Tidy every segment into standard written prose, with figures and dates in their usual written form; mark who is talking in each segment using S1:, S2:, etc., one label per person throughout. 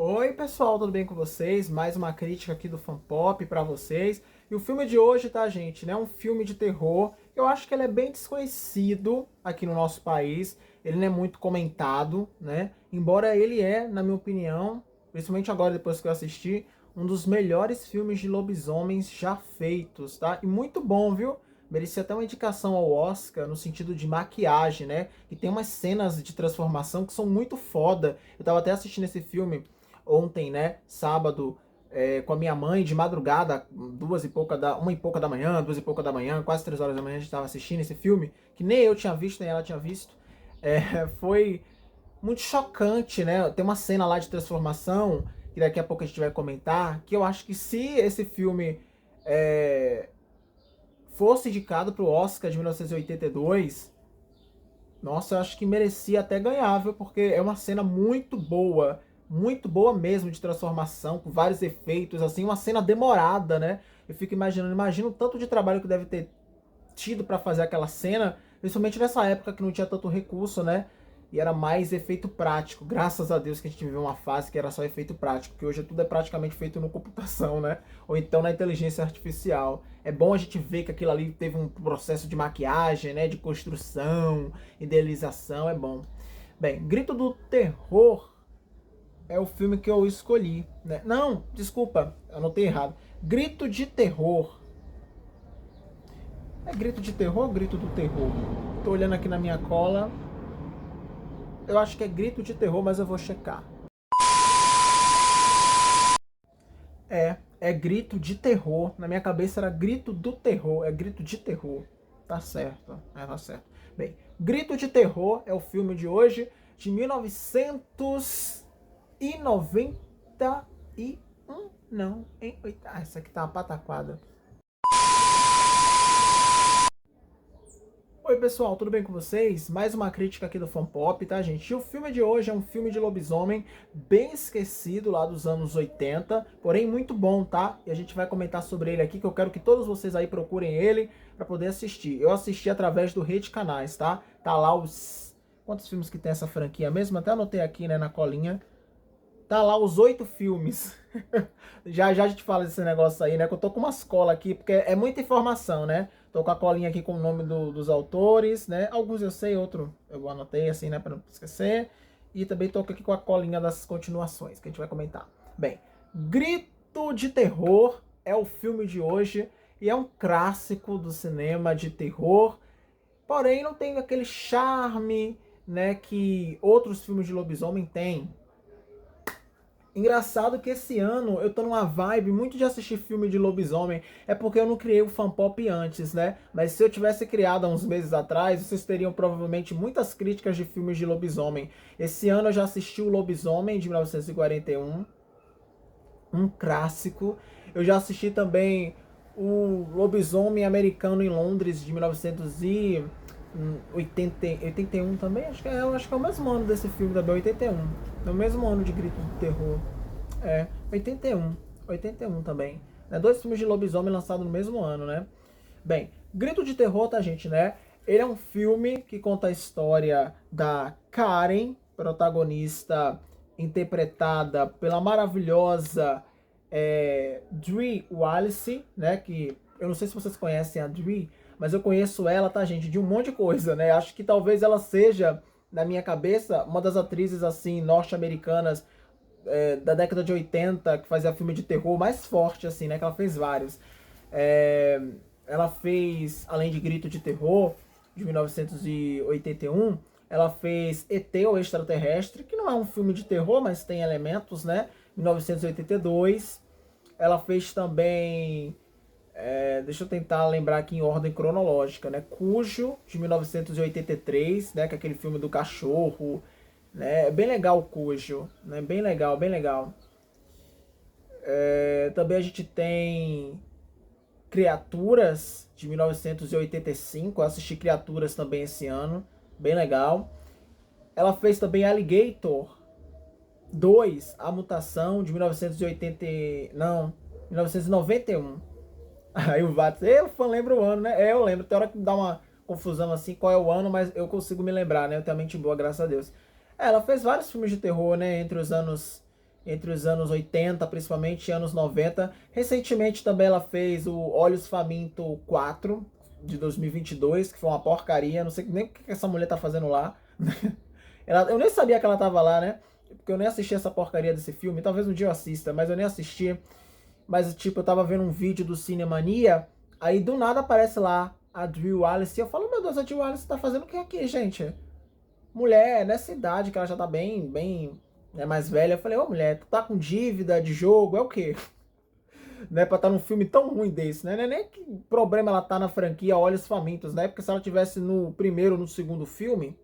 S1: Oi pessoal, tudo bem com vocês? Mais uma crítica aqui do Fanpop pra vocês. E o filme de hoje, tá, gente, né? Um filme de terror. Eu acho que ele é bem desconhecido aqui no nosso país. Ele não é muito comentado, né? Embora ele é, na minha opinião, principalmente agora depois que eu assisti, um dos melhores filmes de lobisomens já feitos, tá? E muito bom, viu? Merecia até uma indicação ao Oscar no sentido de maquiagem, né? E tem umas cenas de transformação que são muito foda. Eu tava até assistindo esse filme ontem, né, sábado, com a minha mãe, de madrugada, uma e pouca da manhã, duas e pouca da manhã, quase 3 horas da manhã, a gente estava assistindo esse filme, que nem eu tinha visto, nem ela tinha visto. Foi muito chocante, né? Tem uma cena lá de transformação, que daqui a pouco a gente vai comentar, que eu acho que se esse filme é, fosse indicado para o Oscar de 1982, nossa, eu acho que merecia até ganhar, viu? Porque é uma cena muito boa mesmo de transformação, com vários efeitos, assim, uma cena demorada, né? Eu fico imagino o tanto de trabalho que deve ter tido para fazer aquela cena, principalmente nessa época que não tinha tanto recurso, né? E era mais efeito prático. Graças a Deus que a gente viveu uma fase que era só efeito prático, porque hoje tudo é praticamente feito no computação, né? Ou então na inteligência artificial. É bom a gente ver que aquilo ali teve um processo de maquiagem, né? De construção, idealização, é bom. Bem, Grito do Terror é o filme que eu escolhi, né? Não, desculpa, anotei errado. Grito de Terror. É Grito de Terror ou Grito do Terror? Tô olhando aqui na minha cola. Eu acho que é Grito de Terror, mas eu vou checar. É Grito de Terror. Na minha cabeça era Grito do Terror. É Grito de Terror. Tá certo. Tá certo. Bem, Grito de Terror é o filme de hoje, de 1991. Não, hein? Ah, essa aqui tá uma pataquada. Oi pessoal, tudo bem com vocês? Mais uma crítica aqui do Fanpop, tá gente? E o filme de hoje é um filme de lobisomem bem esquecido lá dos anos 80, porém muito bom, tá? E a gente vai comentar sobre ele aqui, que eu quero que todos vocês aí procurem ele para poder assistir. Eu assisti através do Rede Canais, tá? Tá lá os... Quantos filmes que tem essa franquia mesmo? Até anotei aqui, né, na colinha. Tá lá os 8 filmes. Já a gente fala desse negócio aí, né? Que eu tô com umas colas aqui, porque é muita informação, né? Tô com a colinha aqui com o nome dos autores, né? Alguns eu sei, outro eu anotei assim, né? Pra não esquecer. E também tô aqui com a colinha das continuações, que a gente vai comentar. Bem, Grito de Terror é o filme de hoje. E é um clássico do cinema de terror. Porém, não tem aquele charme, né? Que outros filmes de lobisomem têm. Engraçado que esse ano eu tô numa vibe muito de assistir filme de lobisomem. É porque eu não criei o Fanpop antes, né? Mas se eu tivesse criado há uns meses atrás, vocês teriam provavelmente muitas críticas de filmes de lobisomem. Esse ano eu já assisti o Lobisomem de 1941, um clássico. Eu já assisti também o Lobisomem Americano em Londres de 1981 também. Acho que é o mesmo ano desse filme também, 81. É o mesmo ano de Grito do Terror. 81. 81 também. Né? Dois filmes de lobisomem lançados no mesmo ano, né? Bem, Grito de Terror, tá, gente, né? Ele é um filme que conta a história da Karen, protagonista interpretada pela maravilhosa Dee Wallace, né? Que eu não sei se vocês conhecem a Dee, mas eu conheço ela, tá, gente, de um monte de coisa, né? Acho que talvez ela seja, na minha cabeça, uma das atrizes, assim, norte-americanas da década de 80, que fazia filme de terror mais forte, assim, né? Que ela fez vários. É, ela fez, além de Grito de Terror, de 1981, ela fez ET, o Extraterrestre, que não é um filme de terror, mas tem elementos, né? 1982. Ela fez também, deixa eu tentar lembrar aqui em ordem cronológica, né? Cujo, de 1983, né? Que é aquele filme do cachorro, né? É bem legal o Cujo, né? Bem legal, bem legal. Também a gente tem Criaturas, de 1985. Eu assisti Criaturas também esse ano, bem legal. Ela fez também Alligator 2, A Mutação, de 1980, não, 1991. Aí o Vatos, eu fã lembro o ano, né? Eu lembro, tem hora que dá uma confusão assim, qual é o ano, mas eu consigo me lembrar, né? Eu tenho a mente boa, graças a Deus. Ela fez vários filmes de terror, né? Entre os anos entre os anos 80, principalmente, e anos 90. Recentemente também ela fez o Olhos Faminto 4, de 2022, que foi uma porcaria. Não sei nem o que essa mulher tá fazendo lá. Eu nem sabia que ela tava lá, né? Porque eu nem assisti essa porcaria desse filme. Talvez um dia eu assista, mas eu nem assisti. Mas, tipo, eu tava vendo um vídeo do Cinemania, aí do nada aparece lá a Drew Wallace. E eu falo, meu Deus, a Drew Wallace tá fazendo o que aqui, gente? Mulher, nessa idade que ela já tá bem, né, mais velha. Eu falei, ô mulher, tu tá com dívida de jogo, é o quê? Né, pra estar num filme tão ruim desse, né? Não é nem que problema ela tá na franquia Olhos Famintos, né? Porque se ela tivesse no primeiro ou no segundo filme,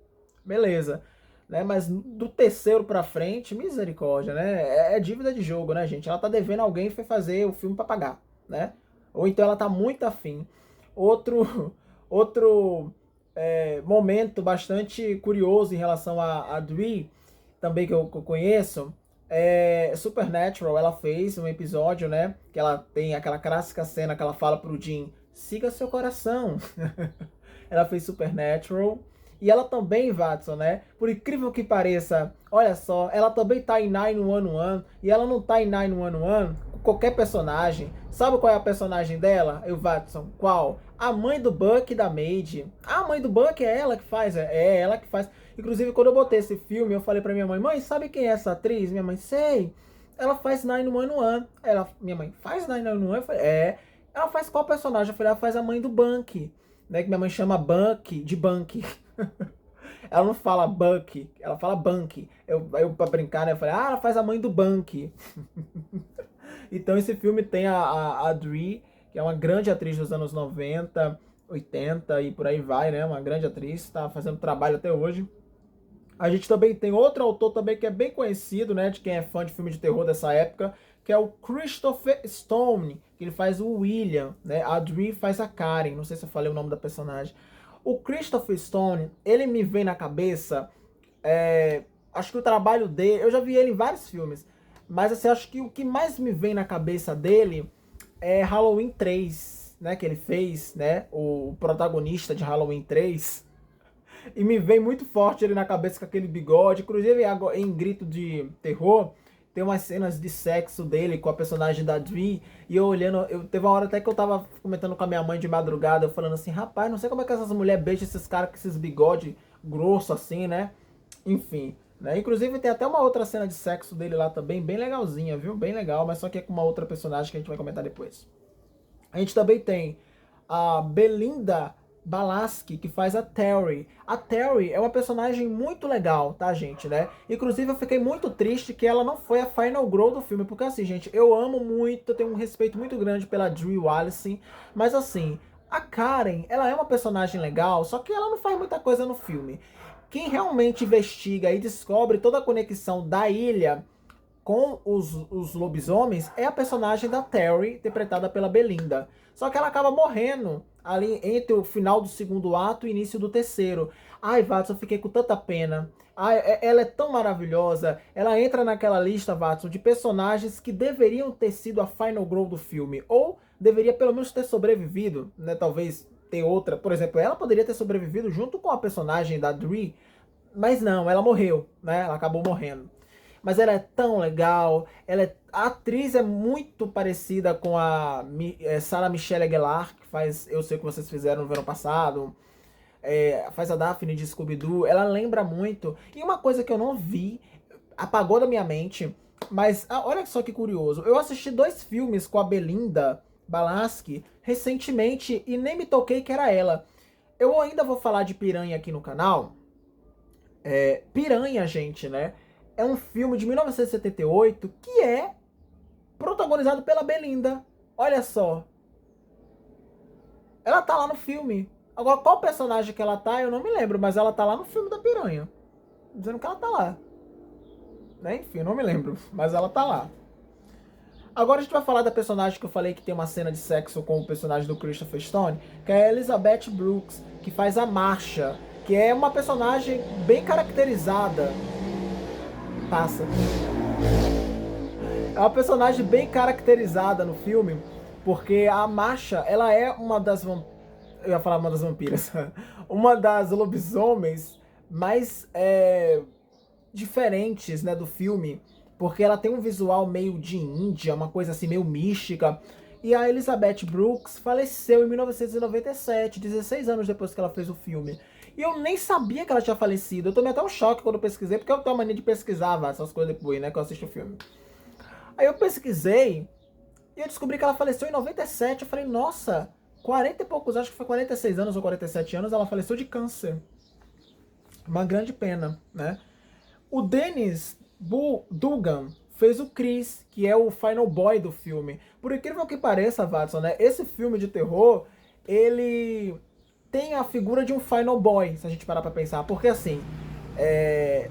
S1: beleza. Né? Mas do terceiro pra frente, misericórdia, né? É dívida de jogo, né, gente? Ela tá devendo alguém e foi fazer o filme pra pagar, né? Ou então ela tá muito afim. Outro, outro momento bastante curioso em relação a Dre, também que eu conheço, Supernatural. Ela fez um episódio, né? Que ela tem aquela clássica cena que ela fala pro Jim: siga seu coração. Ela fez Supernatural. E ela também, Watson, né? Por incrível que pareça, olha só, ela também tá em 911. E ela não tá em 911 com qualquer personagem. Sabe qual é a personagem dela, eu, Watson? Qual? A mãe do Buck da Maid. A mãe do Buck é ela que faz, é ela que faz. Inclusive, quando eu botei esse filme, eu falei pra minha mãe: mãe, sabe quem é essa atriz? Minha mãe: sei. Ela faz 911. Minha mãe: faz 911? Eu falei: é. Ela faz qual personagem? Eu falei: ela faz a mãe do Buck. Né, que minha mãe chama Buck de Bank. Ela não fala Buck, ela fala Bank. Eu pra brincar, né, eu falei, ela faz a mãe do Bank. Então esse filme tem a Dre, que é uma grande atriz dos anos 90, 80 e por aí vai, né? Uma grande atriz, tá fazendo trabalho até hoje. A gente também tem outro autor também que é bem conhecido, né, de quem é fã de filme de terror dessa época, que é o Christopher Stone, que ele faz o William, né? A Dre faz a Karen, não sei se eu falei o nome da personagem. O Christopher Stone, ele me vem na cabeça, acho que o trabalho dele, eu já vi ele em vários filmes, mas assim, acho que o que mais me vem na cabeça dele é Halloween 3, né, que ele fez, né, o protagonista de Halloween 3. E me vem muito forte ele na cabeça com aquele bigode. Inclusive, em Grito de Terror, tem umas cenas de sexo dele com a personagem da Dre. E eu olhando, teve uma hora até que eu tava comentando com a minha mãe de madrugada, eu falando assim, rapaz, não sei como é que essas mulheres beijam esses caras com esses bigodes grosso assim, né? Enfim, né? Inclusive tem até uma outra cena de sexo dele lá também, bem legalzinha, viu? Bem legal, mas só que é com uma outra personagem que a gente vai comentar depois. A gente também tem a Belinda Balaski, que faz a Terry. A Terry é uma personagem muito legal, tá, gente, né? Inclusive, eu fiquei muito triste que ela não foi a Final Girl do filme, porque assim, gente, eu amo muito, eu tenho um respeito muito grande pela Drew Wallace, mas assim, a Karen, ela é uma personagem legal, só que ela não faz muita coisa no filme. Quem realmente investiga e descobre toda a conexão da ilha com os lobisomens é a personagem da Terry, interpretada pela Belinda. Só que ela acaba morrendo ali entre o final do segundo ato e o início do terceiro. Ai, Watson, eu fiquei com tanta pena. Ai, ela é tão maravilhosa. Ela entra naquela lista, Watson, de personagens que deveriam ter sido a final girl do filme. Ou deveria pelo menos ter sobrevivido, né? Talvez ter outra. Por exemplo, ela poderia ter sobrevivido junto com a personagem da Dre. Mas não, ela morreu, né? Ela acabou morrendo. Mas ela é tão legal, a atriz é muito parecida com a Sarah Michelle Gellar, que faz Eu Sei O Que Vocês Fizeram no verão passado, faz a Daphne de Scooby-Doo, ela lembra muito. E uma coisa que eu não vi, apagou da minha mente, mas olha só que curioso, eu assisti 2 filmes com a Belinda Balaski recentemente e nem me toquei que era ela. Eu ainda vou falar de Piranha aqui no canal. Piranha, gente, né? É um filme de 1978 que é protagonizado pela Belinda. Olha só. Ela tá lá no filme. Agora, qual personagem que ela tá, eu não me lembro, mas ela tá lá no filme da Piranha. Dizendo que ela tá lá. Né? Enfim, eu não me lembro, mas ela tá lá. Agora a gente vai falar da personagem que eu falei que tem uma cena de sexo com o personagem do Christopher Stone, que é a Elizabeth Brooks, que faz a Marcia, que é uma personagem bem caracterizada. Passa. É uma personagem bem caracterizada no filme, porque a Masha, ela é uma das eu ia falar uma das vampiras, uma das lobisomens mais diferentes, né, do filme, porque ela tem um visual meio de Índia, uma coisa assim meio mística. E a Elizabeth Brooks faleceu em 1997, 16 anos depois que ela fez o filme. E eu nem sabia que ela tinha falecido. Eu tomei até um choque quando eu pesquisei, porque eu tenho a mania de pesquisar essas coisas depois, né, que eu assisto o filme. Aí eu pesquisei e eu descobri que ela faleceu em 97. Eu falei, nossa, 40 e poucos, acho que foi 46 anos ou 47 anos, ela faleceu de câncer. Uma grande pena, né? O Dennis Dugan fez o Chris, que é o final boy do filme. Por incrível que pareça, Watson, né? Esse filme de terror, ele tem a figura de um final boy, se a gente parar pra pensar. Porque assim,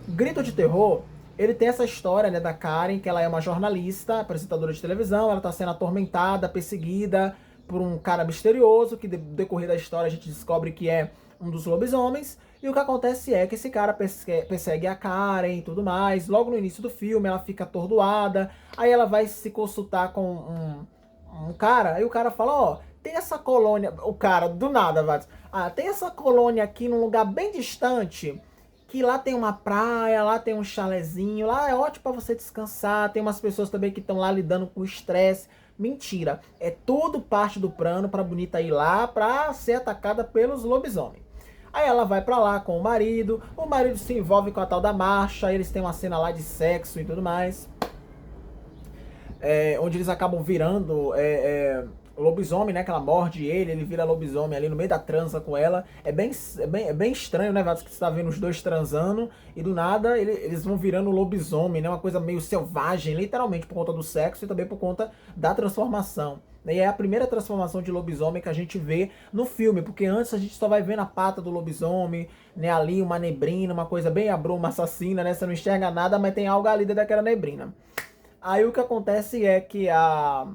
S1: Grito de Terror, ele tem essa história, né, da Karen, que ela é uma jornalista, apresentadora de televisão, ela tá sendo atormentada, perseguida por um cara misterioso, que no decorrer da história a gente descobre que é um dos lobisomens. E o que acontece é que esse cara persegue a Karen e tudo mais. Logo no início do filme ela fica atordoada. Aí ela vai se consultar com um cara. Aí o cara fala, ó, tem essa colônia... O cara, do nada, vai. Ah, tem essa colônia aqui num lugar bem distante, que lá tem uma praia, lá tem um chalezinho, lá é ótimo pra você descansar. Tem umas pessoas também que estão lá lidando com estresse. Mentira, é tudo parte do plano pra bonita ir lá pra ser atacada pelos lobisomens. Aí ela vai pra lá com o marido se envolve com a tal da marcha, eles têm uma cena lá de sexo e tudo mais. Onde eles acabam virando lobisomem, né? Que ela morde ele vira lobisomem ali no meio da transa com ela. É bem estranho, né, Vatos? Que você tá vendo os dois transando e do nada eles vão virando lobisomem, né? Uma coisa meio selvagem, literalmente por conta do sexo e também por conta da transformação. E é a primeira transformação de lobisomem que a gente vê no filme, porque antes a gente só vai ver na pata do lobisomem, né, ali uma neblina, uma coisa bem a bruma assassina, né, você não enxerga nada, mas tem algo ali dentro daquela neblina. Aí o que acontece é que a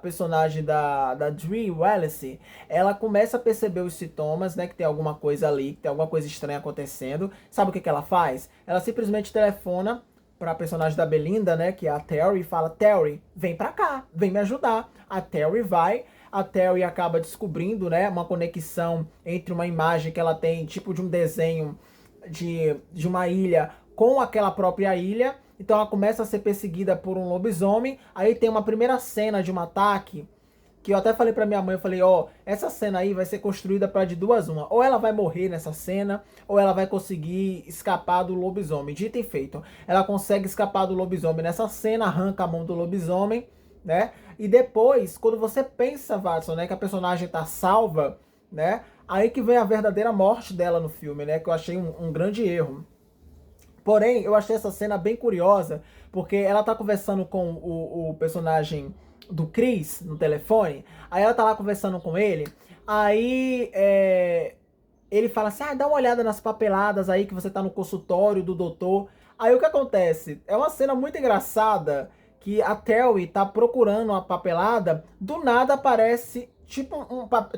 S1: personagem da Dre Wallace, ela começa a perceber os sintomas, né, que tem alguma coisa ali, que tem alguma coisa estranha acontecendo. Sabe o que ela faz? Ela simplesmente telefona pra personagem da Belinda, né, que é a Terry, e fala, Terry, vem pra cá, vem me ajudar. A Terry vai, a Terry acaba descobrindo, né, uma conexão entre uma imagem que ela tem, tipo de um desenho de uma ilha com aquela própria ilha. Então ela começa a ser perseguida por um lobisomem. Aí tem uma primeira cena de um ataque, que eu até falei pra minha mãe, eu falei, ó, essa cena aí vai ser construída para de duas uma. Ou ela vai morrer nessa cena, ou ela vai conseguir escapar do lobisomem. Dito e feito. Ela consegue escapar do lobisomem nessa cena, arranca a mão do lobisomem, né? E depois, quando você pensa, Watson, né, que a personagem tá salva, né? Aí que vem a verdadeira morte dela no filme, né? Que eu achei um grande erro. Porém, eu achei essa cena bem curiosa, porque ela tá conversando com o personagem do Chris no telefone, aí ela tá lá conversando com ele, aí ele fala assim, dá uma olhada nas papeladas aí que você tá no consultório do doutor. Aí o que acontece? É uma cena muito engraçada, que a Terry tá procurando uma papelada, do nada aparece tipo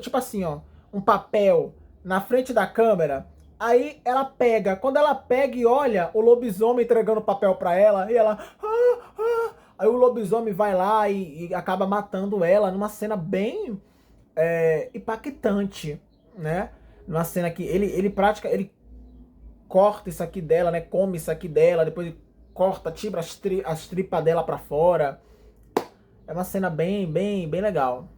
S1: tipo assim, ó, um papel na frente da câmera. Aí ela pega, quando ela pega e olha o lobisomem entregando papel pra ela, e ela... Aí o lobisomem vai lá e acaba matando ela numa cena bem impactante, né? Numa cena que ele corta isso aqui dela, né? Come isso aqui dela, depois ele corta, tira as tripas dela pra fora. É uma cena bem legal.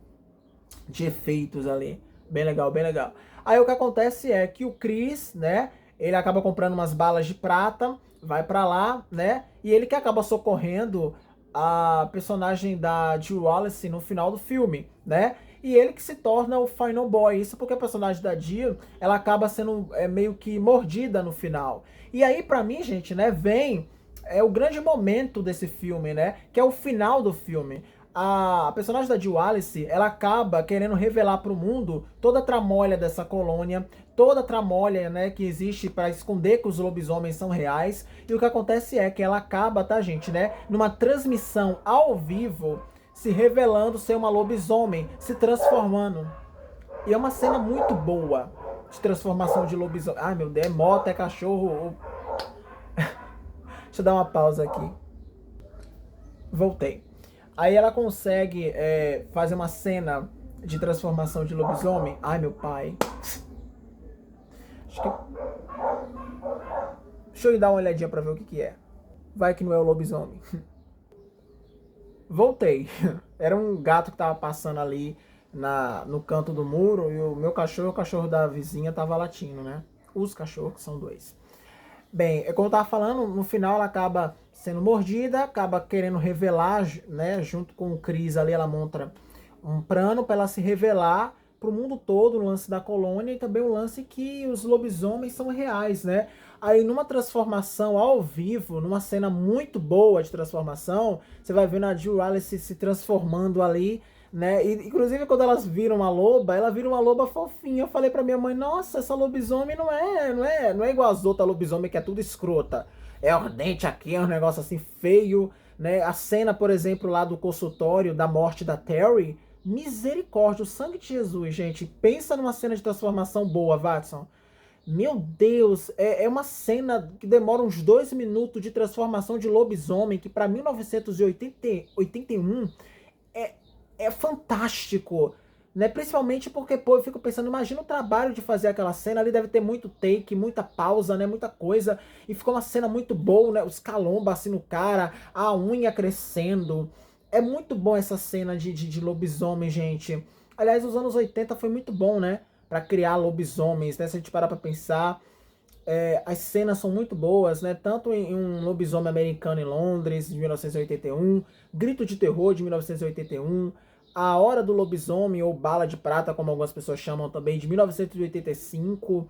S1: De efeitos ali. Bem legal, bem legal. Aí o que acontece é que o Chris, né, ele acaba comprando umas balas de prata, vai pra lá, né, e ele que acaba socorrendo a personagem da Jill Wallace no final do filme, né, e ele que se torna o final boy. Isso porque a personagem da Jill, ela acaba sendo meio que mordida no final. E aí, pra mim, gente, né, vem o grande momento desse filme, né, que é o final do filme. A personagem da Jill Wallace, ela acaba querendo revelar para o mundo toda a tramóia dessa colônia, toda a tramóia, né, que existe para esconder que os lobisomens são reais. E o que acontece é que ela acaba, tá, gente, né, numa transmissão ao vivo, se revelando ser uma lobisomem, se transformando. E é uma cena muito boa de transformação de lobisomem. Ai, meu Deus, é moto, é cachorro. Deixa eu dar uma pausa aqui. Voltei. Aí ela consegue fazer uma cena de transformação de lobisomem. Ai, meu pai. Acho que... Deixa eu ir dar uma olhadinha pra ver o que é. Vai que não é o lobisomem. Voltei. Era um gato que tava passando ali no canto do muro e o cachorro da vizinha tava latindo, né? Os cachorros, que são dois. Bem, é como eu tava falando, no final ela acaba sendo mordida, acaba querendo revelar, né? Junto com o Chris ali, ela monta um plano para ela se revelar pro mundo todo, no lance da colônia, e também o lance que os lobisomens são reais, né? Aí numa transformação ao vivo, numa cena muito boa de transformação, você vai vendo a Jill Wallace se transformando ali, né? E, inclusive quando elas viram uma loba, ela vira uma loba fofinha. Eu falei pra minha mãe, nossa, essa lobisomem não é igual as outras lobisomem que é tudo escrota. É ardente aqui, é um negócio assim feio, né? A cena, por exemplo, lá do consultório da morte da Terry, misericórdia, o sangue de Jesus, gente. Pensa numa cena de transformação boa, Watson. Meu Deus, é uma cena que demora uns 2 minutos de transformação de lobisomem, que para 1981 é, é fantástico, né? Principalmente porque, pô, eu fico pensando, imagina o trabalho de fazer aquela cena, ali deve ter muito take, muita pausa, né? Muita coisa, e ficou uma cena muito boa, né? Os calombas assim no cara, a unha crescendo. É muito bom essa cena de lobisomem, gente. Aliás, os anos 80 foi muito bom, né? Pra criar lobisomens, né? Se a gente parar pra pensar, as cenas são muito boas, né? Tanto em um lobisomem americano em Londres, de 1981, Grito de Terror, de 1981, A Hora do Lobisomem, ou Bala de Prata, como algumas pessoas chamam também, de 1985.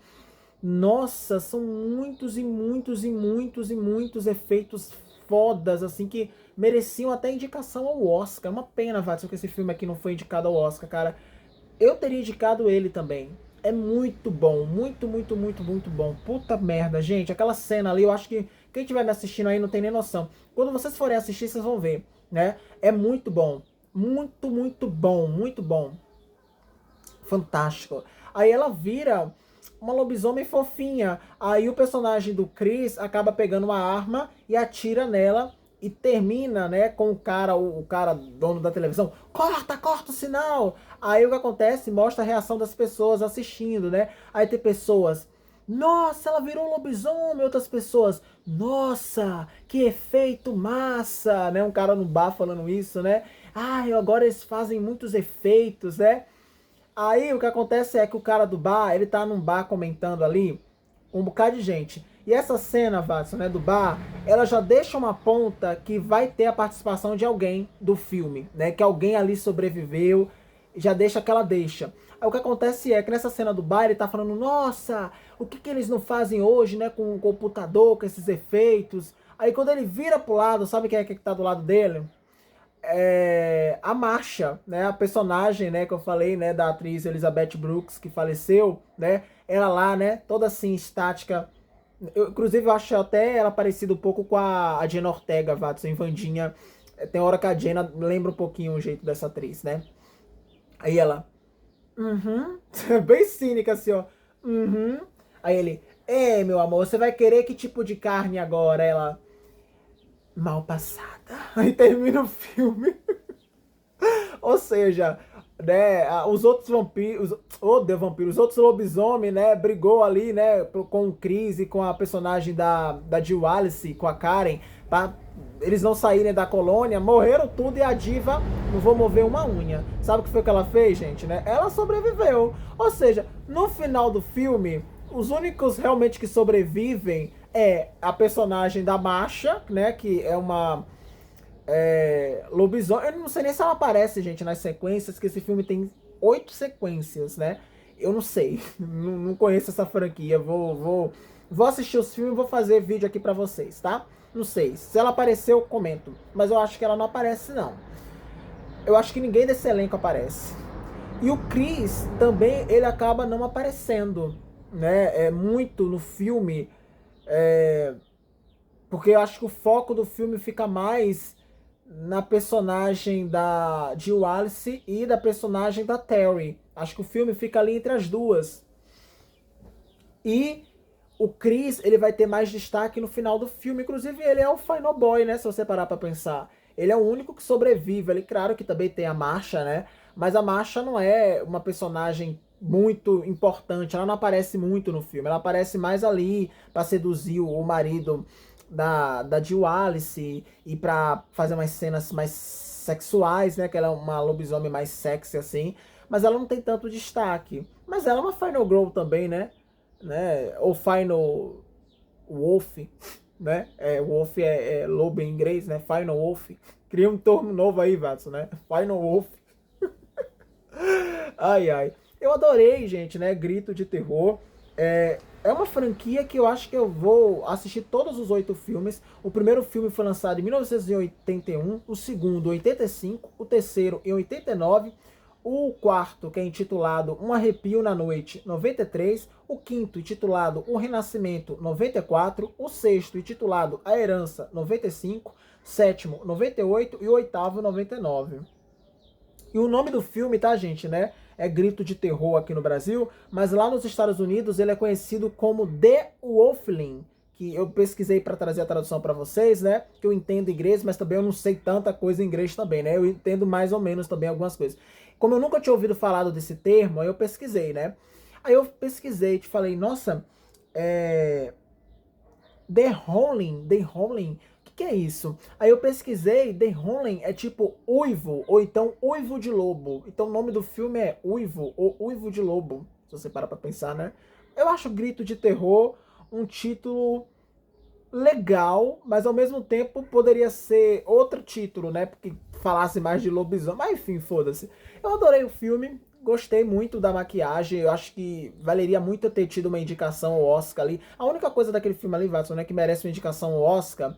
S1: Nossa, são muitos e muitos e muitos e muitos efeitos fodas, assim, que mereciam até indicação ao Oscar. Uma pena, Watson, que esse filme aqui não foi indicado ao Oscar, cara. Eu teria indicado ele também. É muito bom, muito, muito, muito, muito bom. Puta merda, gente. Aquela cena ali, eu acho que quem estiver me assistindo aí não tem nem noção. Quando vocês forem assistir, vocês vão ver, né? É muito bom. Muito, muito bom, muito bom. Fantástico. Aí ela vira uma lobisomem fofinha. Aí o personagem do Chris acaba pegando uma arma e atira nela e termina, né, com o cara dono da televisão, corta o sinal. Aí o que acontece? Mostra a reação das pessoas assistindo, né? Aí tem pessoas, nossa, ela virou um lobisomem. Outras pessoas, nossa, que efeito massa, né? Um cara no bar falando isso, né? Ai, agora eles fazem muitos efeitos, né? Aí o que acontece é que o cara do bar, ele tá num bar comentando ali, um bocado de gente. E essa cena, Watson, né, do bar, ela já deixa uma ponta que vai ter a participação de alguém do filme, né? Que alguém ali sobreviveu, já deixa aquela deixa. Aí o que acontece é que nessa cena do bar ele tá falando, nossa, o que que eles não fazem hoje, né, com o computador, com esses efeitos. Aí quando ele vira pro lado, sabe quem é que tá do lado dele? A Marcia, né, a personagem, né, que eu falei, né, da atriz Elizabeth Brooks, que faleceu, né, ela lá, né, toda assim, estática. Inclusive, eu acho até ela parecida um pouco com a Jenna Ortega, Watson, em Wandinha. Tem hora que a Jenna lembra um pouquinho o jeito dessa atriz, né. Aí ela, bem cínica assim, ó, Aí ele, meu amor, você vai querer que tipo de carne agora? Ela, mal passada. Aí termina o filme. Ou seja, né, os outros vampiros, os outros lobisomens, né, brigou ali, né, com o Chris e com a personagem da Jill Wallace, com a Karen, pra eles não saírem da colônia, morreram tudo e a diva não vou mover uma unha. Sabe o que foi que ela fez, gente, né? Ela sobreviveu. Ou seja, no final do filme, os únicos realmente que sobrevivem é a personagem da Masha, né, que é uma lobisomem. Eu não sei nem se ela aparece, gente, nas sequências, que esse filme tem 8 sequências, né? Eu não sei, não conheço essa franquia. Vou assistir os filmes e vou fazer vídeo aqui pra vocês, tá? Não sei, se ela aparecer eu comento, mas eu acho que ela não aparece não. Eu acho que ninguém desse elenco aparece. E o Chris também, ele acaba não aparecendo, né? É muito no filme, porque eu acho que o foco do filme fica mais na personagem da Jill Wallace e da personagem da Terry. Acho que o filme fica ali entre as duas. E o Chris, ele vai ter mais destaque no final do filme. Inclusive, ele é o final boy, né? Se você parar pra pensar. Ele é o único que sobrevive. Ele, claro que também tem a Marcia, né? Mas a Marcia não é uma personagem muito importante. Ela não aparece muito no filme. Ela aparece mais ali pra seduzir o marido da Jill Wallace e pra fazer umas cenas mais sexuais, né? Que ela é uma lobisomem mais sexy assim, mas ela não tem tanto destaque. Mas ela é uma Final Girl também, né? Ou Final Wolf, né? Wolf é lobo em inglês, né? Final Wolf. Cria um termo novo aí, Watson, né? Final Wolf. Ai, ai. Eu adorei, gente, né? Grito de Terror. É uma franquia que eu acho que eu vou assistir todos os 8 filmes. O primeiro filme foi lançado em 1981, o segundo em 85, o terceiro em 89, o quarto, que é intitulado Um Arrepio na Noite, 93, o quinto, intitulado O Renascimento, 94, o sexto, intitulado A Herança, 95, sétimo, 98 e o oitavo, 99. E o nome do filme, tá, gente, né? É Grito de Terror aqui no Brasil, mas lá nos Estados Unidos ele é conhecido como The Wolfling, que eu pesquisei para trazer a tradução para vocês, né? Que eu entendo inglês, mas também eu não sei tanta coisa em inglês também, né? Eu entendo mais ou menos também algumas coisas. Como eu nunca tinha ouvido falar desse termo, aí eu pesquisei, né? Aí eu pesquisei e te falei, nossa, The Howling, o que é isso? Aí eu pesquisei, The Howling é tipo uivo, ou então uivo de lobo. Então o nome do filme é Uivo, ou Uivo de Lobo, se você parar pra pensar, né? Eu acho Grito de Terror um título legal, mas ao mesmo tempo poderia ser outro título, né? Porque falasse mais de lobisomem, mas enfim, foda-se. Eu adorei o filme, gostei muito da maquiagem, eu acho que valeria muito ter tido uma indicação ao Oscar ali. A única coisa daquele filme ali, Watson, né, que merece uma indicação ao Oscar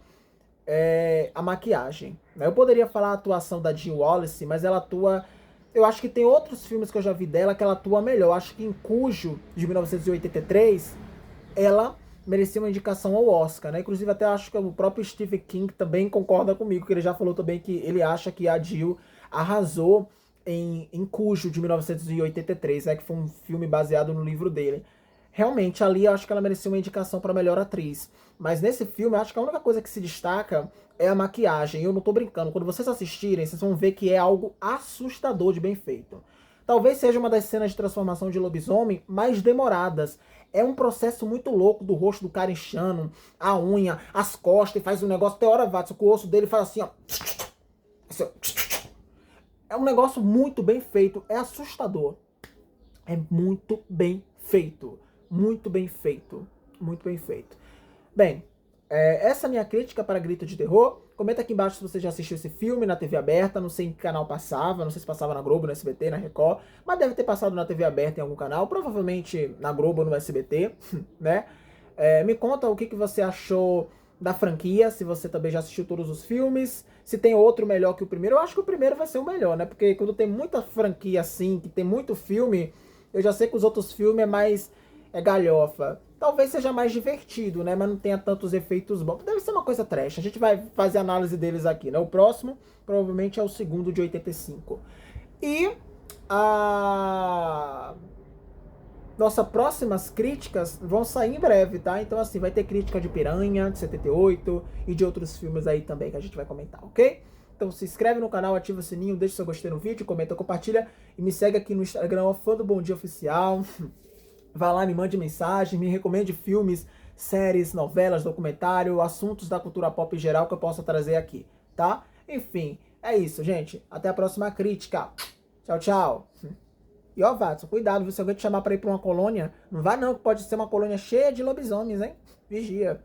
S1: é a maquiagem. Eu poderia falar a atuação da Jill Wallace, mas ela atua... Eu acho que tem outros filmes que eu já vi dela que ela atua melhor. Eu acho que em Cujo, de 1983, ela merecia uma indicação ao Oscar, né? Inclusive até acho que o próprio Stephen King também concorda comigo, que ele já falou também que ele acha que a Jill arrasou em Cujo, de 1983, né? Que foi um filme baseado no livro dele. Realmente, ali eu acho que ela merecia uma indicação para melhor atriz. Mas nesse filme, eu acho que a única coisa que se destaca é a maquiagem. Eu não tô brincando. Quando vocês assistirem, vocês vão ver que é algo assustador de bem feito. Talvez seja uma das cenas de transformação de lobisomem mais demoradas. É um processo muito louco do rosto do cara inchando, a unha, as costas, e faz um negócio. Tem hora, Watson, que o osso dele faz assim, ó. Assim, ó. É um negócio muito bem feito. É assustador. É muito bem feito. Muito bem feito. Muito bem feito. Bem, essa é a minha crítica para Grito de Terror. Comenta aqui embaixo se você já assistiu esse filme na TV aberta. Não sei em que canal passava. Não sei se passava na Globo, no SBT, na Record. Mas deve ter passado na TV aberta em algum canal. Provavelmente na Globo ou no SBT, né? Me conta o que você achou da franquia. Se você também já assistiu todos os filmes. Se tem outro melhor que o primeiro. Eu acho que o primeiro vai ser o melhor, né? Porque quando tem muita franquia assim, que tem muito filme... Eu já sei que os outros filmes é mais galhofa. Talvez seja mais divertido, né? Mas não tenha tantos efeitos bons. Deve ser uma coisa trash. A gente vai fazer análise deles aqui, né? O próximo, provavelmente, é o segundo de 85. E a nossas próximas críticas vão sair em breve, tá? Então, assim, vai ter crítica de Piranha, de 78 e de outros filmes aí também que a gente vai comentar, ok? Então se inscreve no canal, ativa o sininho, deixa seu gostei no vídeo, comenta, compartilha e me segue aqui no Instagram, Fã do Bom Dia Oficial. Vai lá, me mande mensagem, me recomende filmes, séries, novelas, documentário, assuntos da cultura pop em geral que eu possa trazer aqui, tá? Enfim, é isso, gente. Até a próxima crítica. Tchau, tchau. E ó, Watson, cuidado, se alguém te chamar pra ir pra uma colônia, não vai não, que pode ser uma colônia cheia de lobisomens, hein? Vigia.